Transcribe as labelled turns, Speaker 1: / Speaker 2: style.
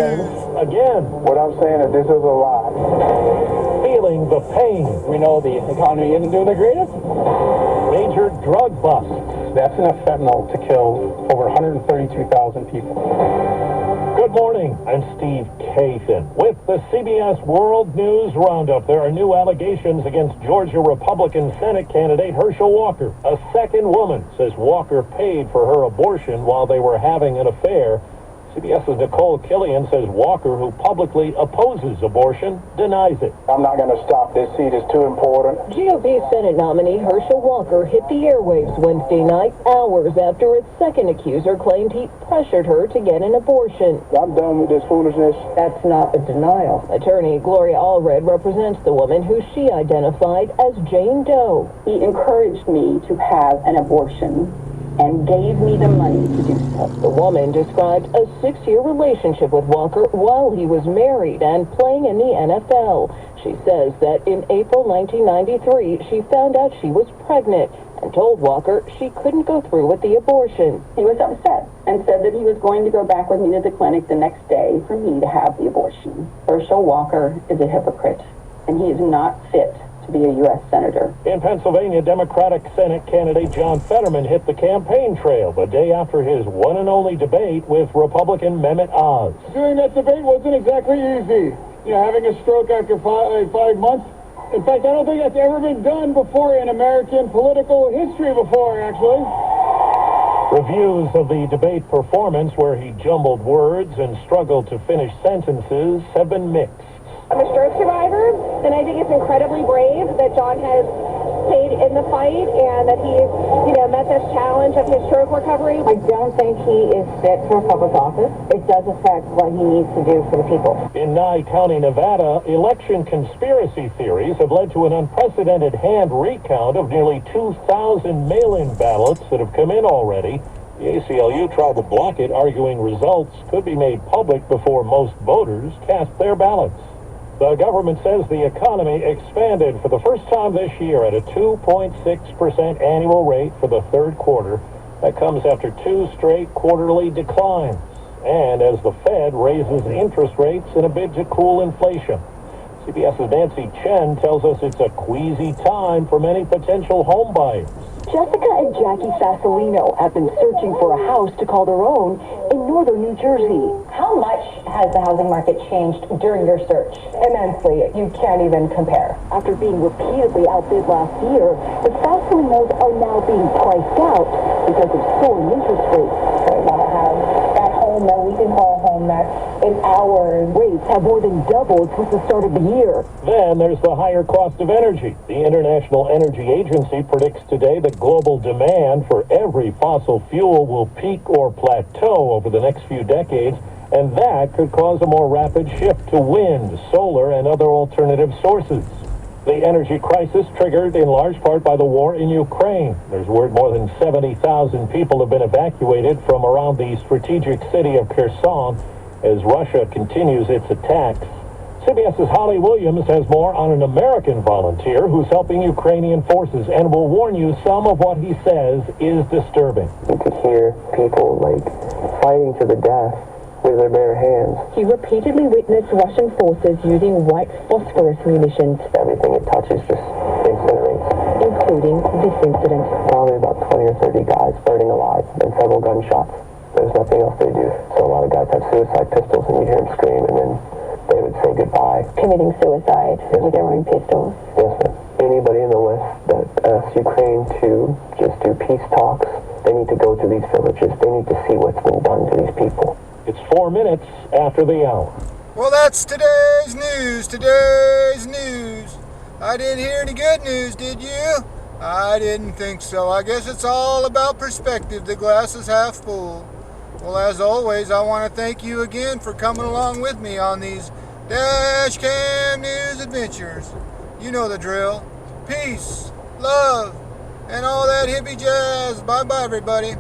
Speaker 1: things again.
Speaker 2: What I'm saying is this is a lie.
Speaker 1: Feeling the pain.
Speaker 2: We know the economy isn't doing the greatest.
Speaker 1: Major drug busts.
Speaker 2: That's enough fentanyl to kill over 132,000 people.
Speaker 1: Good morning. I'm Steve Kathan with the CBS World News Roundup. There are new allegations against Georgia Republican Senate candidate Herschel Walker. A second woman says Walker paid for her abortion while they were having an affair. CBS's Nicole Killian says Walker, who publicly opposes abortion, denies it.
Speaker 2: I'm not going to stop. This seat is too important.
Speaker 3: GOP Senate nominee Herschel Walker hit the airwaves Wednesday night, hours after its second accuser claimed he pressured her to get an abortion.
Speaker 2: I'm done with this foolishness.
Speaker 3: That's not a denial. Attorney Gloria Allred represents the woman who she identified as Jane Doe.
Speaker 4: He encouraged me to have an abortion and gave me the money to do so.
Speaker 3: The woman described a 6-year relationship with Walker while he was married and playing in the NFL. She says that in April 1993, she found out she was pregnant and told Walker she couldn't go through with the abortion.
Speaker 4: He was upset and said that he was going to go back with me to the clinic the next day for me to have the abortion. Herschel Walker is a hypocrite, and he is not fit to be a U.S. Senator.
Speaker 1: In Pennsylvania, Democratic Senate candidate John Fetterman hit the campaign trail the day after his one and only debate with Republican Mehmet Oz.
Speaker 2: Doing that debate wasn't exactly easy. You know, having a stroke after five months. In fact, I don't think that's ever been done before in American political history before, actually.
Speaker 1: Reviews of the debate performance, where he jumbled words and struggled to finish sentences, have been mixed.
Speaker 5: I'm a stroke survivor, and I think it's incredibly brave that John has stayed in the fight and that he's, met this challenge of his stroke recovery.
Speaker 6: I don't think he is fit for public office. It does affect what he needs to do for the people.
Speaker 1: In Nye County, Nevada, election conspiracy theories have led to an unprecedented hand recount of nearly 2,000 mail-in ballots that have come in already. The ACLU tried to block it, arguing results could be made public before most voters cast their ballots. The government says the economy expanded for the first time this year at a 2.6% annual rate for the third quarter. That comes after 2 straight quarterly declines, and as the Fed raises interest rates in a bid to cool inflation. CBS's Nancy Chen tells us it's a queasy time for many potential home buyers.
Speaker 3: Jessica and Jackie Fasolino have been searching for a house to call their own in northern New Jersey.
Speaker 6: How much has the housing market changed during your search? Immensely. You can't even compare.
Speaker 3: After being repeatedly outbid last year, the Fasolinos are now being priced out because of soaring interest rates.
Speaker 6: So we want to have that home that we can call home that is ours.
Speaker 3: Rates have more than doubled since the start of the year.
Speaker 1: Then there's the higher cost of energy. The International Energy Agency predicts today that global demand for every fossil fuel will peak or plateau over the next few decades, and that could cause a more rapid shift to wind, solar, and other alternative sources. The energy crisis triggered in large part by the war in Ukraine. There's word more than 70,000 people have been evacuated from around the strategic city of Kherson as Russia continues its attacks. CBS's Holly Williams has more on an American volunteer who's helping Ukrainian forces and will warn you some of what he says is disturbing.
Speaker 7: You could hear people fighting to the death with their bare hands.
Speaker 3: He repeatedly witnessed Russian forces using white phosphorus munitions,
Speaker 7: Everything it touches just incinerates.
Speaker 3: including this incident.
Speaker 7: Probably about 20 or 30 guys burning alive and several gunshots. There's nothing else they do. So a lot of guys have suicide pistols and you hear them scream and then they would say goodbye.
Speaker 6: Committing suicide with their own pistols.
Speaker 7: Yes, ma'am. Anybody in the West that asks Ukraine to just do peace talks, they need to go to these villages. They need to see what's been done to these people.
Speaker 1: It's 4 minutes after the hour.
Speaker 8: Well, that's today's news. I didn't hear any good news, did you? I didn't think so. I guess it's all about perspective. The glass is half full. Well, as always, I want to thank you again for coming along with me on these Dashcam News adventures. You know the drill. Peace, love, and all that hippie jazz. Bye-bye, everybody.